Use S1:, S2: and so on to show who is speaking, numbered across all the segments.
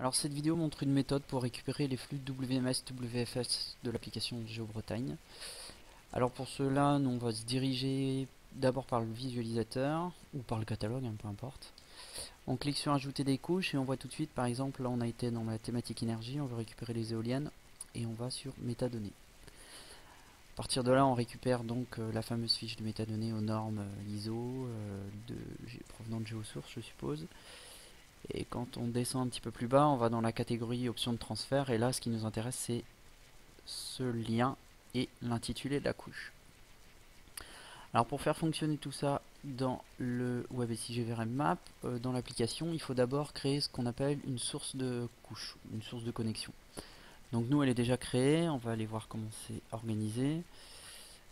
S1: Alors cette vidéo montre une méthode pour récupérer les flux WMS WFS de l'application GeoBretagne. Alors pour cela, nous on va se diriger d'abord par le visualisateur ou par le catalogue, peu importe. On clique sur ajouter des couches et on voit tout de suite, par exemple, là on a été dans la thématique énergie, on veut récupérer les éoliennes et on va sur métadonnées. À partir de là, on récupère donc la fameuse fiche de métadonnées aux normes ISO provenant de GeoSource, je suppose. Et quand on descend un petit peu plus bas, on va dans la catégorie options de transfert. Et là, ce qui nous intéresse, c'est ce lien et l'intitulé de la couche. Alors pour faire fonctionner tout ça dans le WebSIG VRM Map, dans l'application, il faut d'abord créer ce qu'on appelle une source de couche, une source de connexion. Donc nous, elle est déjà créée. On va aller voir comment c'est organisé.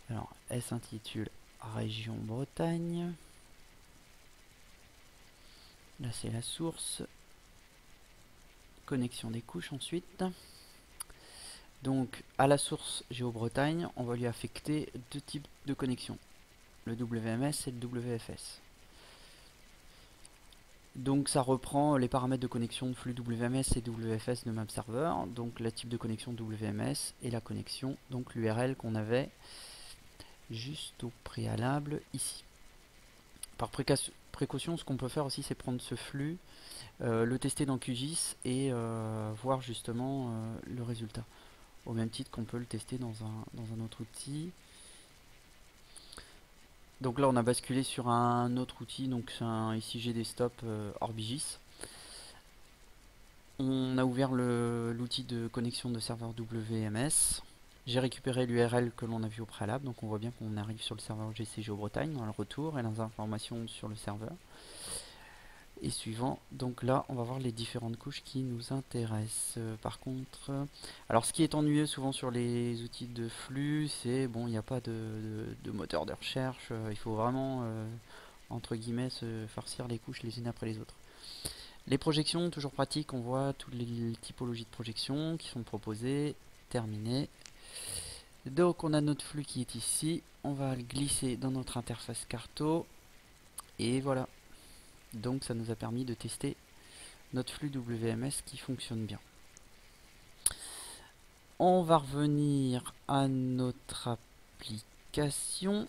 S1: Alors, elle s'intitule Région Bretagne. Là, c'est la source. Connexion des couches ensuite. Donc à la source GeoBretagne, on va lui affecter deux types de connexions, le WMS et le WFS. Donc ça reprend les paramètres de connexion de flux WMS et WFS de MapServer, donc le type de connexion WMS et la connexion, donc l'URL qu'on avait juste au préalable ici. Par précaution, ce qu'on peut faire aussi, c'est prendre ce flux, le tester dans QGIS et voir justement le résultat. Au même titre qu'on peut le tester dans un autre outil. Donc là on a basculé sur un autre outil, donc c'est un ICG Desktop Orbigis. On a ouvert l'outil de connexion de serveur WMS. J'ai récupéré l'URL que l'on a vu au préalable, donc on voit bien qu'on arrive sur le serveur GC GeoBretagne dans le retour et les informations sur le serveur. Et suivant, donc là on va voir les différentes couches qui nous intéressent. Par contre, alors ce qui est ennuyeux souvent sur les outils de flux, c'est bon, il n'y a pas de moteur de recherche, il faut vraiment entre guillemets se farcir les couches les unes après les autres. Les projections, toujours pratique, on voit toutes les typologies de projections qui sont proposées, terminées. Donc on a notre flux qui est ici, on va le glisser dans notre interface Carto, et voilà. Donc ça nous a permis de tester notre flux WMS qui fonctionne bien. On va revenir à notre application.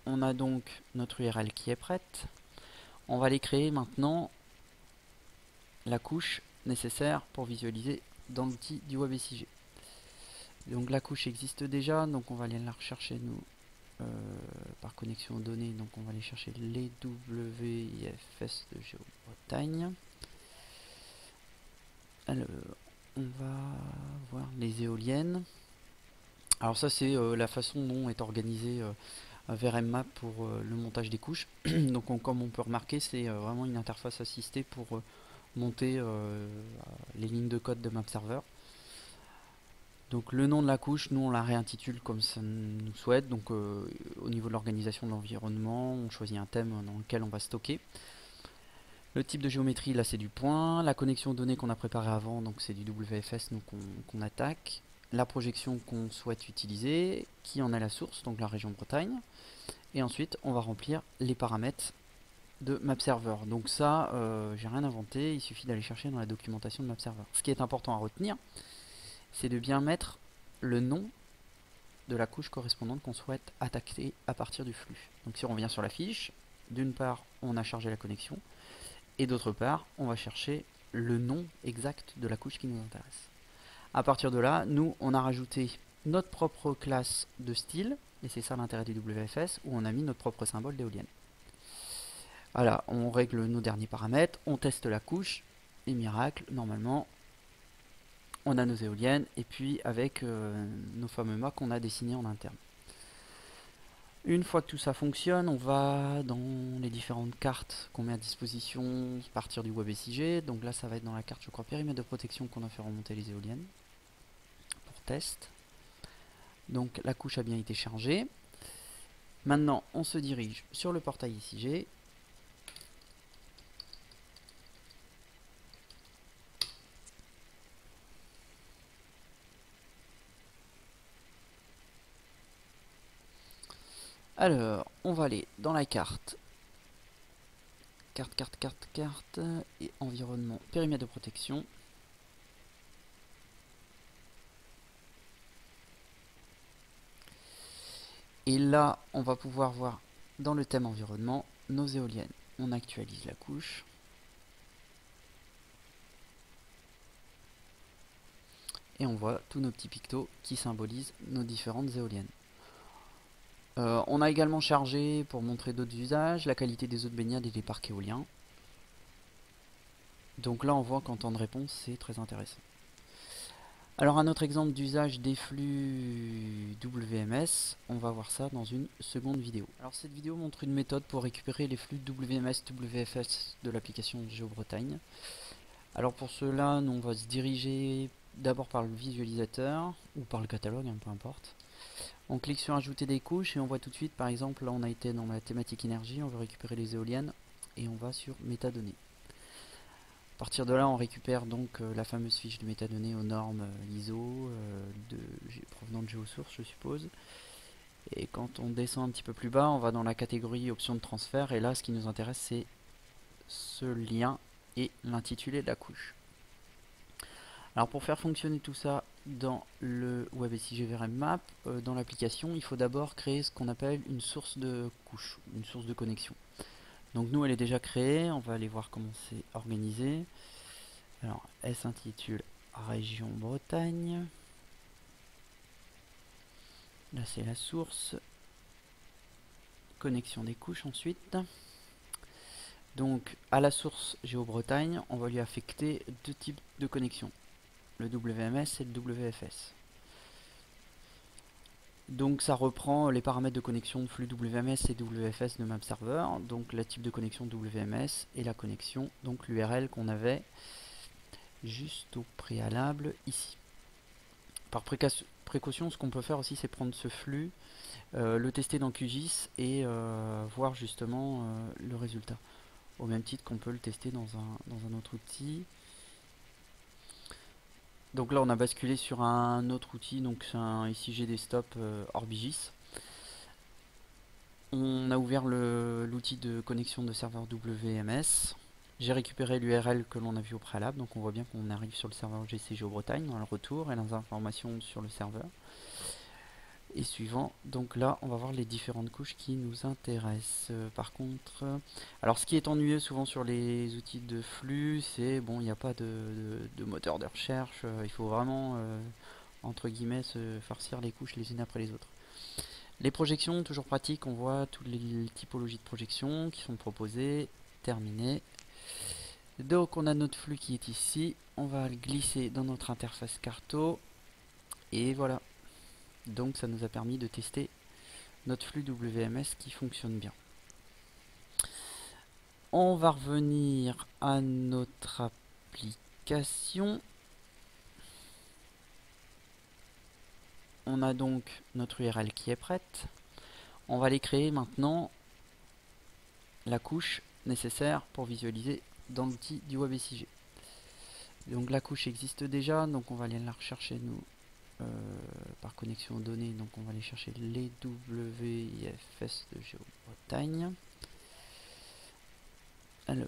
S1: On a donc notre URL qui est prête. On va aller créer maintenant la couche nécessaire pour visualiser dans l'outil du WebSIG. Donc la couche existe déjà, donc on va aller la rechercher nous par connexion aux données. Donc on va aller chercher les WIFS de GeoBretagne. Alors on va voir les éoliennes. Alors ça c'est la façon dont est organisé VRM Map pour le montage des couches. Donc comme on peut remarquer, c'est vraiment une interface assistée pour monter les lignes de code de MapServer. Donc le nom de la couche, nous on la réintitule comme ça nous souhaite. Donc au niveau de l'organisation de l'environnement, on choisit un thème dans lequel on va stocker. Le type de géométrie, là c'est du point. La connexion aux données qu'on a préparée avant, donc c'est du WFS qu'on attaque. La projection qu'on souhaite utiliser, qui en est la source, donc la région Bretagne. Et ensuite, on va remplir les paramètres de MapServer. Donc ça, j'ai rien inventé, il suffit d'aller chercher dans la documentation de MapServer. Ce qui est important à retenir, c'est de bien mettre le nom de la couche correspondante qu'on souhaite attaquer à partir du flux. Donc si on revient sur la fiche, d'une part, on a chargé la connexion, et d'autre part, on va chercher le nom exact de la couche qui nous intéresse. À partir de là, nous, on a rajouté notre propre classe de style, et c'est ça l'intérêt du WFS, où on a mis notre propre symbole d'éolienne. Voilà, on règle nos derniers paramètres, on teste la couche, et miracle, normalement, on a nos éoliennes, et puis avec nos fameux mâts qu'on a dessinés en interne. Une fois que tout ça fonctionne, on va dans les différentes cartes qu'on met à disposition à partir du WebSIG. Donc là, ça va être dans la carte, je crois, périmètre de protection qu'on a fait remonter les éoliennes pour test. Donc la couche a bien été chargée. Maintenant, on se dirige sur le portail ICG. Alors, on va aller dans la carte carte et environnement, périmètre de protection. Et là, on va pouvoir voir dans le thème environnement nos éoliennes. On actualise la couche. Et on voit tous nos petits pictos qui symbolisent nos différentes éoliennes. On a également chargé, pour montrer d'autres usages, la qualité des eaux de baignade et des parcs éoliens. Donc là, on voit qu'en temps de réponse, c'est très intéressant. Alors un autre exemple d'usage des flux WMS, on va voir ça dans une seconde vidéo. Alors cette vidéo montre une méthode pour récupérer les flux WMS, WFS de l'application GeoBretagne. Alors pour cela, nous on va se diriger d'abord par le visualisateur, ou par le catalogue, peu importe. On clique sur ajouter des couches et on voit tout de suite, par exemple, là on a été dans la thématique énergie, on veut récupérer les éoliennes, et on va sur métadonnées. À partir de là, on récupère donc la fameuse fiche de métadonnées aux normes ISO provenant de GeoSource, je suppose. Et quand on descend un petit peu plus bas, on va dans la catégorie options de transfert. Et là, ce qui nous intéresse, c'est ce lien et l'intitulé de la couche. Alors pour faire fonctionner tout ça dans le WebSIG VRM Map, dans l'application, il faut d'abord créer ce qu'on appelle une source de couche, une source de connexion. Donc nous elle est déjà créée, on va aller voir comment c'est organisé. Alors elle s'intitule Région Bretagne. Là c'est la source. Connexion des couches ensuite. Donc à la source GeoBretagne, on va lui affecter deux types de connexions. Le WMS et le WFS. Donc ça reprend les paramètres de connexion de flux WMS et WFS de MapServer, donc le type de connexion WMS et la connexion, donc l'URL qu'on avait juste au préalable ici. Par précaution, ce qu'on peut faire aussi, c'est prendre ce flux, le tester dans QGIS et voir justement le résultat. Au même titre qu'on peut le tester dans un autre outil. Donc là on a basculé sur un autre outil, donc c'est un ICG Desktop Orbigis. On a ouvert l'outil de connexion de serveur WMS. J'ai récupéré l'URL que l'on a vu au préalable, donc on voit bien qu'on arrive sur le serveur GC GeoBretagne dans le retour et les informations sur le serveur. Et suivant, donc là on va voir les différentes couches qui nous intéressent. Par contre, alors ce qui est ennuyeux souvent sur les outils de flux, c'est bon, il n'y a pas de moteur de recherche, il faut vraiment entre guillemets se farcir les couches les unes après les autres. Les projections, toujours pratique, on voit toutes les typologies de projections qui sont proposées, terminées. Donc on a notre flux qui est ici, on va le glisser dans notre interface Carto, et voilà. Donc ça nous a permis de tester notre flux WMS qui fonctionne bien. On va revenir à notre application. On a donc notre URL qui est prête. On va aller créer maintenant la couche nécessaire pour visualiser dans l'outil du WebSIG. Donc la couche existe déjà, donc on va aller la rechercher nous par connexion aux données. Donc on va aller chercher les WIFS de GeoBretagne. Alors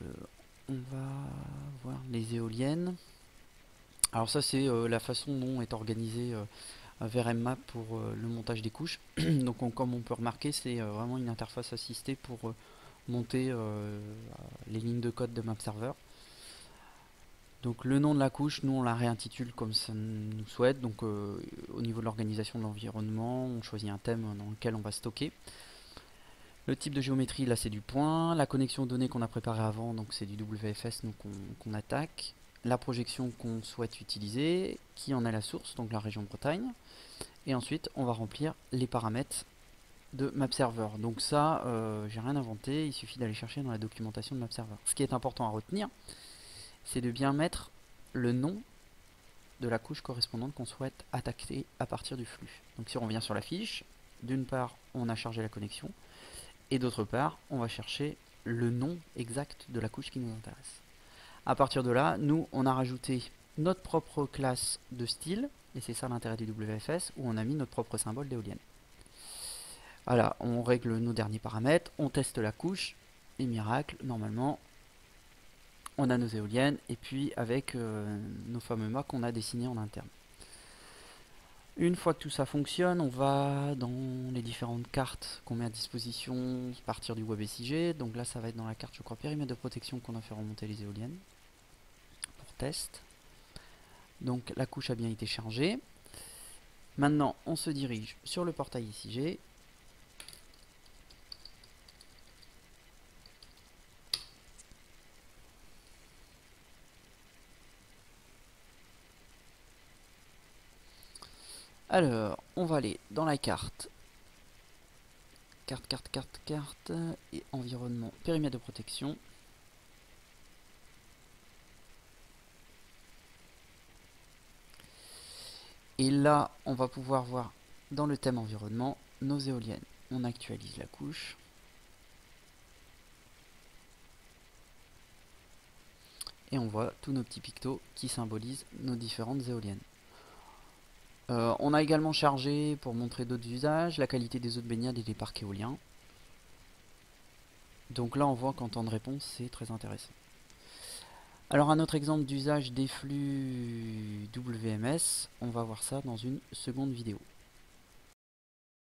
S1: on va voir les éoliennes. Alors ça c'est la façon dont est organisé VRM Map pour le montage des couches. Donc comme on peut remarquer, c'est vraiment une interface assistée pour monter les lignes de code de MapServer. Donc le nom de la couche, nous on la réintitule comme ça nous souhaite. Donc au niveau de l'organisation de l'environnement, on choisit un thème dans lequel on va stocker. Le type de géométrie, là c'est du point. La connexion aux données qu'on a préparée avant, donc c'est du WFS qu'on attaque. La projection qu'on souhaite utiliser, qui en est la source, donc la région Bretagne. Et ensuite, on va remplir les paramètres de MapServer. Donc ça, j'ai rien inventé, il suffit d'aller chercher dans la documentation de MapServer. Ce qui est important à retenir, c'est de bien mettre le nom de la couche correspondante qu'on souhaite attaquer à partir du flux. Donc si on revient sur la fiche, d'une part, on a chargé la connexion, et d'autre part, on va chercher le nom exact de la couche qui nous intéresse. À partir de là, nous, on a rajouté notre propre classe de style, et c'est ça l'intérêt du WFS, où on a mis notre propre symbole d'éolienne. Voilà, on règle nos derniers paramètres, on teste la couche, et miracle, normalement, on a nos éoliennes, et puis avec nos fameux mâts qu'on a dessinés en interne. Une fois que tout ça fonctionne, on va dans les différentes cartes qu'on met à disposition à partir du WebSIG. Donc là, ça va être dans la carte, je crois, périmètre de protection qu'on a fait remonter les éoliennes pour test. Donc la couche a bien été chargée. Maintenant, on se dirige sur le portail SIG. Alors, on va aller dans la carte. Carte, et environnement, périmètre de protection. Et là, on va pouvoir voir dans le thème environnement nos éoliennes. On actualise la couche. Et on voit tous nos petits pictos qui symbolisent nos différentes éoliennes. On a également chargé, pour montrer d'autres usages, la qualité des eaux de baignade et des parcs éoliens. Donc là, on voit qu'en temps de réponse, c'est très intéressant. Alors un autre exemple d'usage des flux WMS, on va voir ça dans une seconde vidéo.